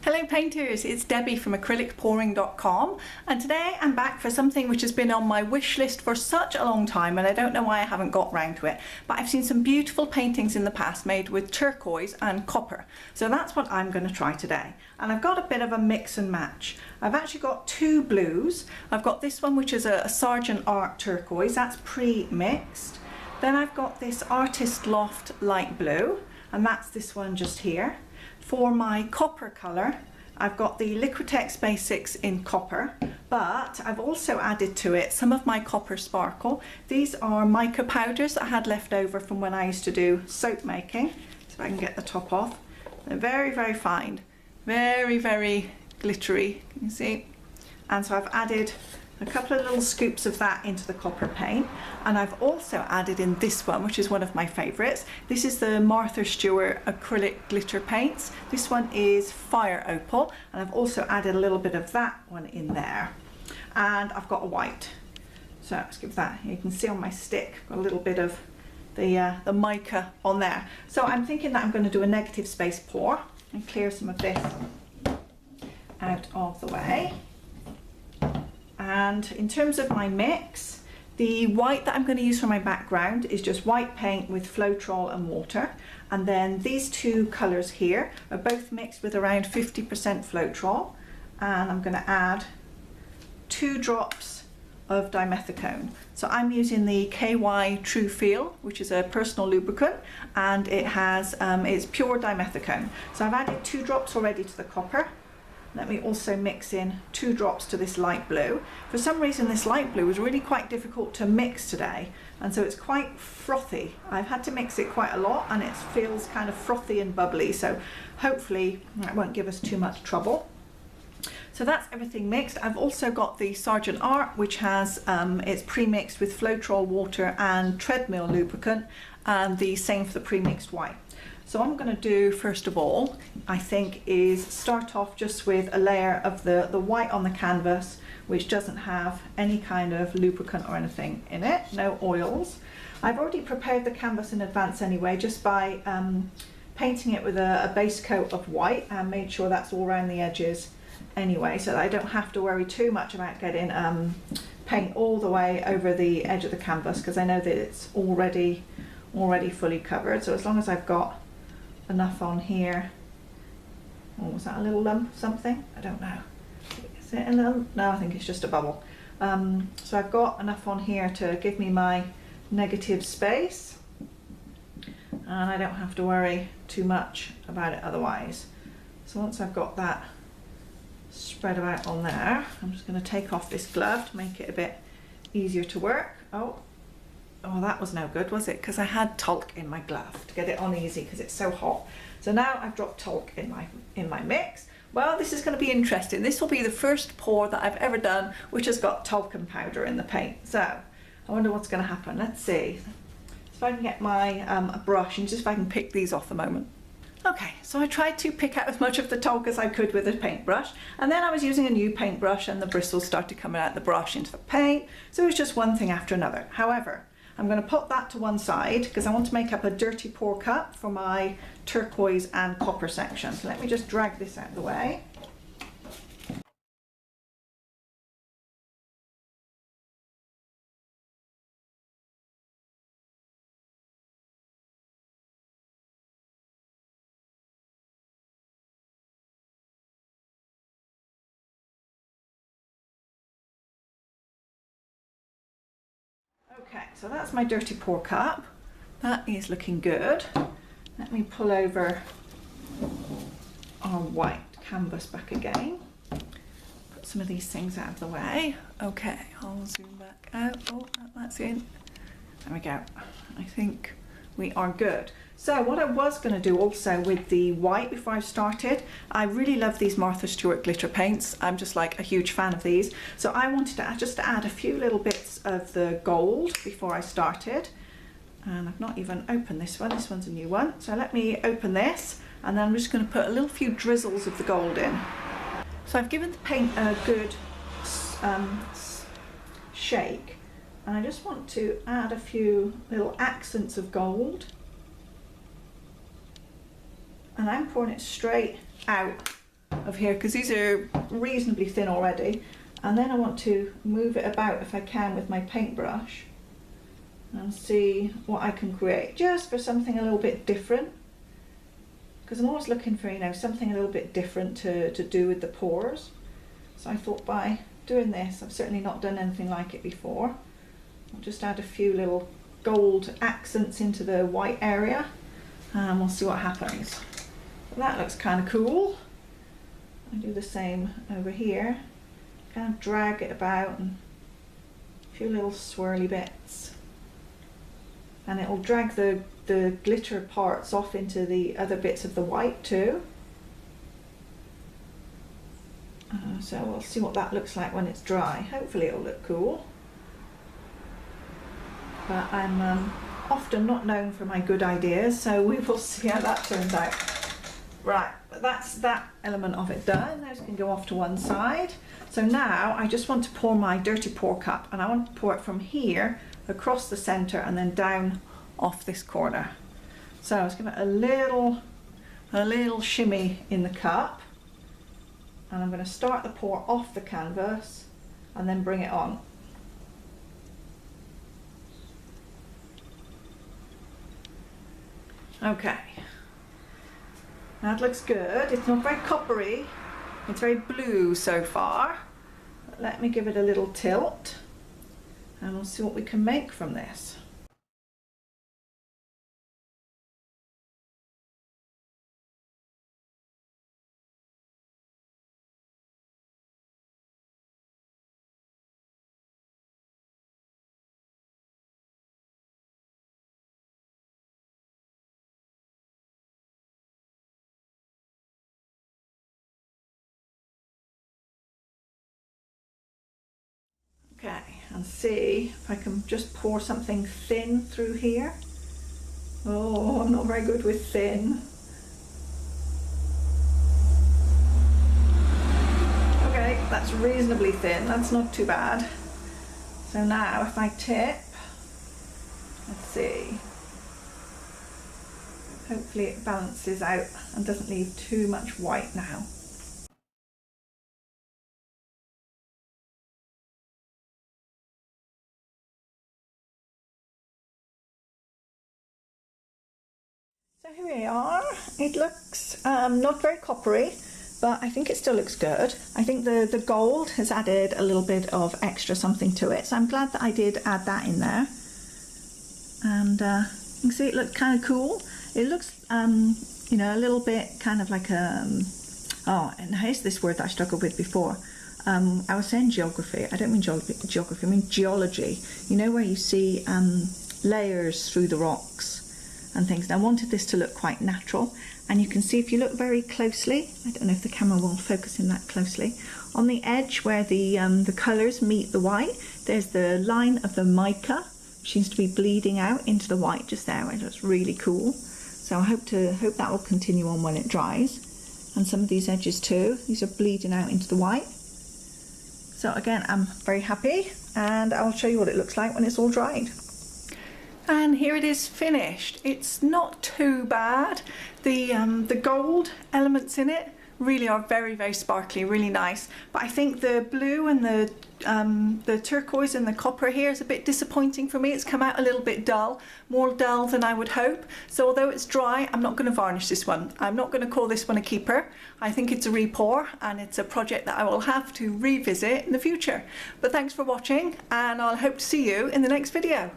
Hello painters, it's Debbie from acrylicpouring.com, and today I'm back for something which has been on my wish list for such a long time, and I don't know why I haven't got round to it, but I've seen some beautiful paintings in the past made with turquoise and copper, so that's what I'm going to try today. And I've got a bit of a mix and match. I've actually got two blues. I've got this one which is a Sergeant Art turquoise, that's pre-mixed. Then I've got this Artist Loft light blue, and that's this one just here. For my copper colour, I've got the Liquitex Basics in copper, but I've also added to it some of my copper sparkle. These are mica powders that I had left over from when I used to do soap making. So if I can get the top off. They're very, very fine, very, very glittery, can you see? And so I've added a couple of little scoops of that into the copper paint, and I've also added in this one, which is one of my favourites. This is the Martha Stewart acrylic glitter paints. This one is Fire Opal, and I've also added a little bit of that one in there. And I've got a white, so let's give that. You can see on my stick got a little bit of the mica on there. So I'm thinking that I'm going to do a negative space pour and clear some of this out of the way. And in terms of my mix, the white that I'm going to use for my background is just white paint with Floetrol and water. And then these two colours here are both mixed with around 50% Floetrol. And I'm going to add 2 drops of dimethicone. So I'm using the KY True Feel, which is a personal lubricant, and it has it's pure dimethicone. So I've added 2 drops already to the copper. Let me also mix in 2 drops to this light blue. For some reason this light blue was really quite difficult to mix today, and so it's quite frothy. I've had to mix it quite a lot and it feels kind of frothy and bubbly, so hopefully that won't give us too much trouble. So that's everything mixed. I've also got the Sergeant Art, which has it's pre-mixed with Floetrol water and treadmill lubricant, and the same for the pre-mixed white. So what I'm going to do first of all, I think, is start off just with a layer of the white on the canvas, which doesn't have any kind of lubricant or anything in it, no oils. I've already prepared the canvas in advance anyway, just by painting it with a base coat of white, and made sure that's all around the edges anyway, so that I don't have to worry too much about getting paint all the way over the edge of the canvas, because I know that it's already fully covered. So as long as I've got enough on here. Oh, was that a little lump of something? I don't know. Is it a little? No, I think it's just a bubble. So I've got enough on here to give me my negative space, and I don't have to worry too much about it otherwise. So once I've got that spread out on there, I'm just going to take off this glove to make it a bit easier to work. Oh, that was no good, was it? Because I had talc in my glove to get it on easy because it's so hot. So now I've dropped talc in my mix. Well, this is going to be interesting. This will be the first pour that I've ever done which has got talcum powder in the paint. So I wonder what's going to happen. Let's see. If I can get my a brush, and just if I can pick these off a moment. Okay, so I tried to pick out as much of the talc as I could with a paintbrush, and then I was using a new paintbrush and the bristles started coming out the brush into the paint. So it was just one thing after another. However, I'm going to put that to one side because I want to make up a dirty pour cup for my turquoise and copper section. So let me just drag this out of the way. Okay, so that's my dirty pour cup. That is looking good. Let me pull over our white canvas back again. Put some of these things out of the way. Okay, I'll zoom back out. Oh, that's in. There we go. I think we are good. So what I was going to do also with the white before I started, I really love these Martha Stewart glitter paints. I'm just like a huge fan of these. So I wanted to just add a few little bits of the gold before I started. And I've not even opened this one. This one's a new one. So let me open this, and then I'm just going to put a little few drizzles of the gold in. So I've given the paint a good shake, and I just want to add a few little accents of gold. And I'm pouring it straight out of here because these are reasonably thin already. And then I want to move it about if I can with my paintbrush and see what I can create, just for something a little bit different, because I'm always looking for, you know, something a little bit different to do with the pores. So I thought by doing this, I've certainly not done anything like it before, I'll just add a few little gold accents into the white area and we'll see what happens. That looks kind of cool. I do the same over here, kind of drag it about and a few little swirly bits, and it'll drag the glitter parts off into the other bits of the white too. So we'll see what that looks like when it's dry. Hopefully it'll look cool, but I'm often not known for my good ideas, so we will see how that turns out. Right, that's that element of it done. Those can go off to one side. So now I just want to pour my dirty pour cup, and I want to pour it from here across the center and then down off this corner. So let's give it a little shimmy in the cup, and I'm going to start the pour off the canvas and then bring it on. Okay. That looks good. It's not very coppery, it's very blue so far. But let me give it a little tilt and we'll see what we can make from this. Okay, and see if I can just pour something thin through here. Oh, I'm not very good with thin. Okay, that's reasonably thin, that's not too bad. So now if I tip, let's see, hopefully it balances out and doesn't leave too much white now. So here we are. It looks not very coppery, but I think it still looks good. I think the gold has added a little bit of extra something to it, so I'm glad that I did add that in there. And you can see it looks kind of cool. It looks, you know, a little bit kind of like oh, and here's this word that I struggled with before. I was saying geography. I don't mean geography, I mean geology. You know, where you see layers through the rocks and things. And I wanted this to look quite natural, and you can see if you look very closely, I don't know if the camera will focus in that closely, on the edge where the colours meet the white, there's the line of the mica, which seems to be bleeding out into the white just there, which looks really cool. So I hope that will continue on when it dries. And some of these edges too, these are bleeding out into the white. So again, I'm very happy, and I'll show you what it looks like when it's all dried. And here it is finished. It's not too bad. The gold elements in it really are very, very sparkly, really nice. But I think the blue and the turquoise and the copper here is a bit disappointing for me. It's come out a little bit dull, more dull than I would hope. So although it's dry, I'm not going to varnish this one. I'm not going to call this one a keeper. I think it's a repour, and it's a project that I will have to revisit in the future. But thanks for watching, and I'll hope to see you in the next video.